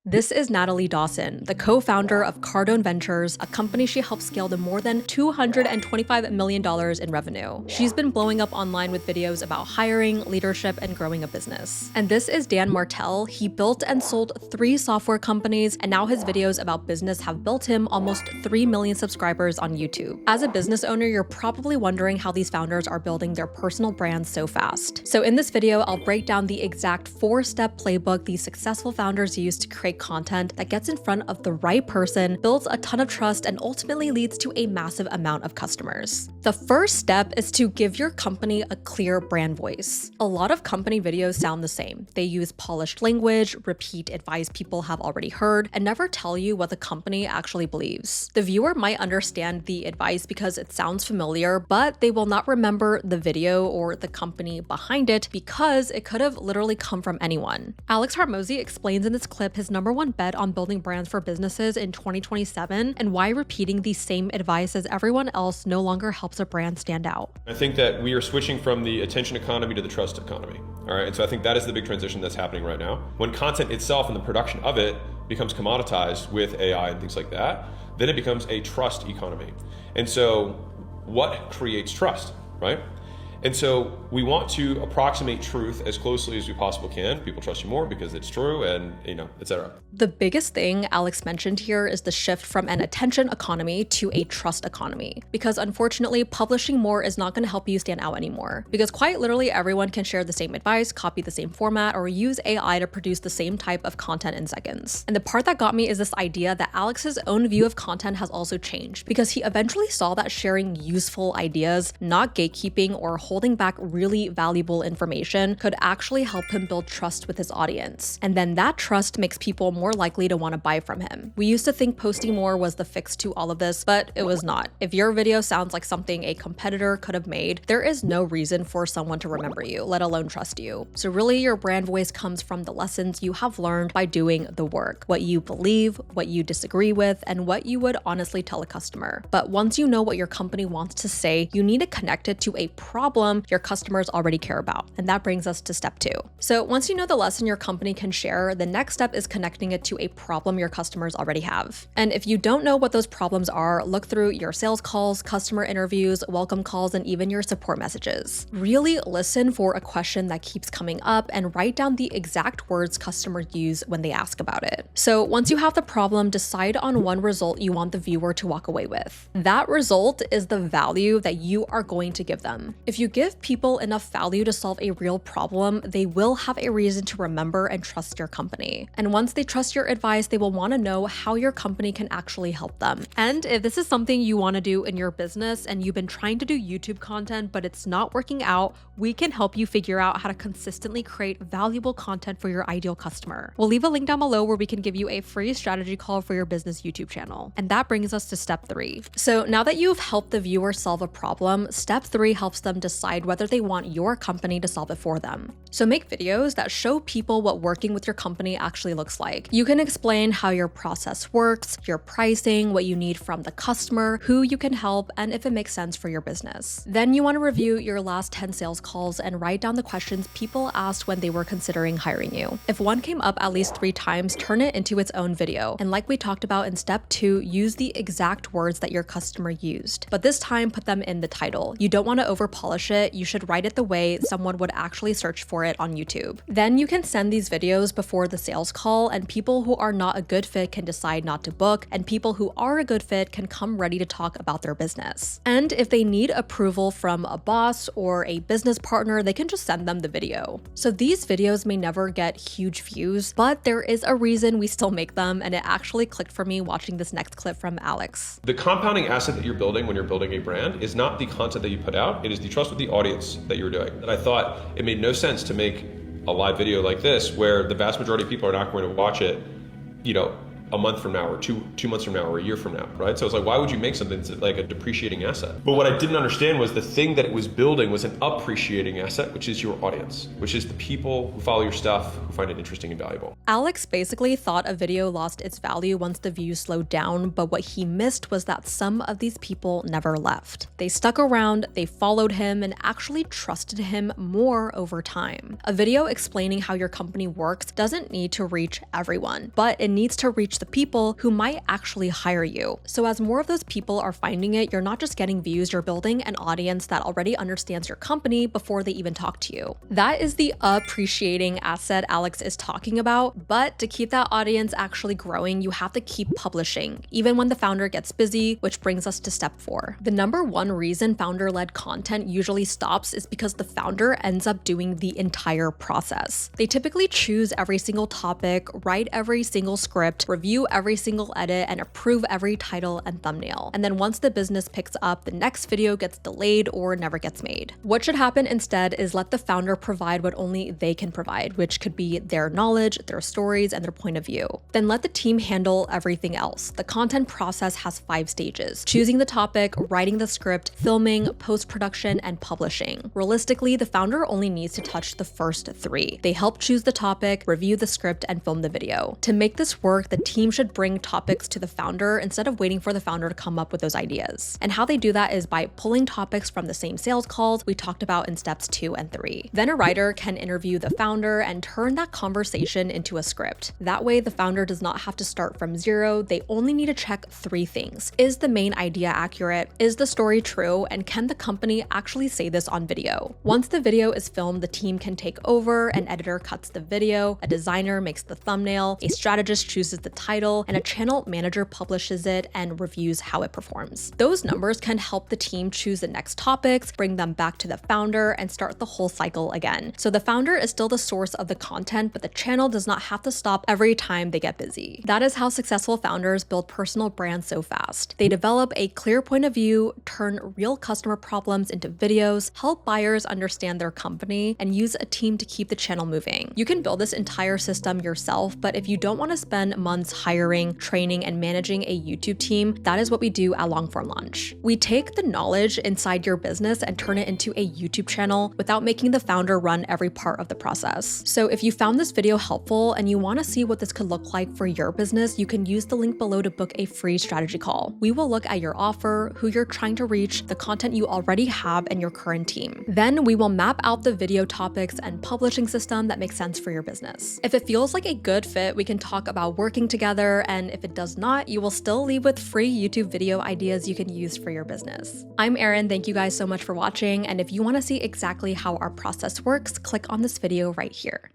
This is Natalie Dawson, the co-founder of Cardone Ventures, a company she helped scale to more than $225 million in revenue. She's been blowing up online with videos about hiring, leadership, and growing a business. And this is Dan Martell. He built and sold 3 software companies, and now his videos about business have built him almost 3 million subscribers on YouTube. As a business owner, you're probably wondering how these founders are building their personal brands so fast. So in this video, I'll break down the exact 4-step playbook these successful founders use to create content that gets in front of the right person, builds a ton of trust, and ultimately leads to a massive amount of customers. The first step is to give your company a clear brand voice. A lot of company videos sound the same. They use polished language, repeat advice people have already heard, and never tell you what the company actually believes. The viewer might understand the advice because it sounds familiar, but they will not remember the video or the company behind it because it could have literally come from anyone. Alex Hormozi explains in this clip his number one bet on building brands for businesses in 2027 and why repeating the same advice as everyone else no longer helps a brand stand out. I think that we are switching from the attention economy to the trust economy. All right, and so I think that is the big transition that's happening right now. When content itself and the production of it becomes commoditized with AI and things like that, then it becomes a trust economy. And so what creates trust, right? And so we want to approximate truth as closely as we possibly can. People trust you more because it's true and, et cetera. The biggest thing Alex mentioned here is the shift from an attention economy to a trust economy. Because unfortunately, publishing more is not going to help you stand out anymore. Because quite literally everyone can share the same advice, copy the same format, or use AI to produce the same type of content in seconds. And the part that got me is this idea that Alex's own view of content has also changed. Because he eventually saw that sharing useful ideas, not gatekeeping or holding back really valuable information, could actually help him build trust with his audience. And then that trust makes people more likely to want to buy from him. We used to think posting more was the fix to all of this, but it was not. If your video sounds like something a competitor could have made, there is no reason for someone to remember you, let alone trust you. So really, your brand voice comes from the lessons you have learned by doing the work, what you believe, what you disagree with, and what you would honestly tell a customer. But once you know what your company wants to say, you need to connect it to a problem your customers already care about. And that brings us to step 2. So once you know the lesson your company can share, the next step is connecting it to a problem your customers already have. And if you don't know what those problems are, look through your sales calls, customer interviews, welcome calls, and even your support messages. Really listen for a question that keeps coming up and write down the exact words customers use when they ask about it. So once you have the problem, decide on one result you want the viewer to walk away with. That result is the value that you are going to give them. If you give people enough value to solve a real problem, they will have a reason to remember and trust your company. And once they trust your advice, they will want to know how your company can actually help them. And if this is something you want to do in your business and you've been trying to do YouTube content, but it's not working out, we can help you figure out how to consistently create valuable content for your ideal customer. We'll leave a link down below where we can give you a free strategy call for your business YouTube channel. And that brings us to step 3. So now that you've helped the viewer solve a problem, step 3 helps them decide whether they want your company to solve it for them. So make videos that show people what working with your company actually looks like. You can explain how your process works, your pricing, what you need from the customer, who you can help, and if it makes sense for your business. Then you want to review your last 10 sales calls and write down the questions people asked when they were considering hiring you. If one came up at least 3 times, turn it into its own video. And like we talked about in step 2, use the exact words that your customer used. But this time, put them in the title. You don't want to over polish it. You should write it the way someone would actually search for it on YouTube. Then you can send these videos before the sales call, and people who are not a good fit can decide not to book, and people who are a good fit can come ready to talk about their business. And if they need approval from a boss or a business partner, they can just send them the video. So these videos may never get huge views, but there is a reason we still make them, and it actually clicked for me watching this next clip from Alex. The compounding asset that you're building when you're building a brand is not the content that you put out, it is the trust with the audience that you're doing. And I thought it made no sense to make a live video like this where the vast majority of people are not going to watch it, a month from now or two months from now or a year from now, right? So it's like, why would you make something that's like a depreciating asset? But what I didn't understand was the thing that it was building was an appreciating asset, which is your audience, which is the people who follow your stuff, who find it interesting and valuable. Alex basically thought a video lost its value once the views slowed down, but what he missed was that some of these people never left. They stuck around, they followed him, and actually trusted him more over time. A video explaining how your company works doesn't need to reach everyone, but it needs to reach the people who might actually hire you. So as more of those people are finding it, you're not just getting views, you're building an audience that already understands your company before they even talk to you. That is the appreciating asset Alex is talking about, but to keep that audience actually growing, you have to keep publishing, even when the founder gets busy, which brings us to step 4. The number one reason founder-led content usually stops is because the founder ends up doing the entire process. They typically choose every single topic, write every single script, review every single edit, and approve every title and thumbnail. And then once the business picks up, the next video gets delayed or never gets made. What should happen instead is let the founder provide what only they can provide, which could be their knowledge, their stories, and their point of view. Then let the team handle everything else. The content process has 5 stages: choosing the topic, writing the script, filming, post-production, and publishing. Realistically, the founder only needs to touch the first 3. They help choose the topic, review the script, and film the video. To make this work, the team should bring topics to the founder instead of waiting for the founder to come up with those ideas. And how they do that is by pulling topics from the same sales calls we talked about in steps 2 and 3. Then a writer can interview the founder and turn that conversation into a script. That way, the founder does not have to start from zero. They only need to check 3 things. Is the main idea accurate? Is the story true? And can the company actually say this on video? Once the video is filmed, the team can take over. An editor cuts the video, a designer makes the thumbnail, a strategist chooses the title, and a channel manager publishes it and reviews how it performs. Those numbers can help the team choose the next topics, bring them back to the founder, and start the whole cycle again. So the founder is still the source of the content, but the channel does not have to stop every time they get busy. That is how successful founders build personal brands so fast. They develop a clear point of view, turn real customer problems into videos, help buyers understand their company, and use a team to keep the channel moving. You can build this entire system yourself, but if you don't want to spend months hiring, training, and managing a YouTube team, that is what we do at Long Form Lunch. We take the knowledge inside your business and turn it into a YouTube channel without making the founder run every part of the process. So if you found this video helpful and you want to see what this could look like for your business, you can use the link below to book a free strategy call. We will look at your offer, who you're trying to reach, the content you already have, and your current team. Then we will map out the video topics and publishing system that makes sense for your business. If it feels like a good fit, we can talk about working together, and if it does not, you will still leave with free YouTube video ideas you can use for your business. I'm Erin, thank you guys so much for watching, and if you want to see exactly how our process works, click on this video right here.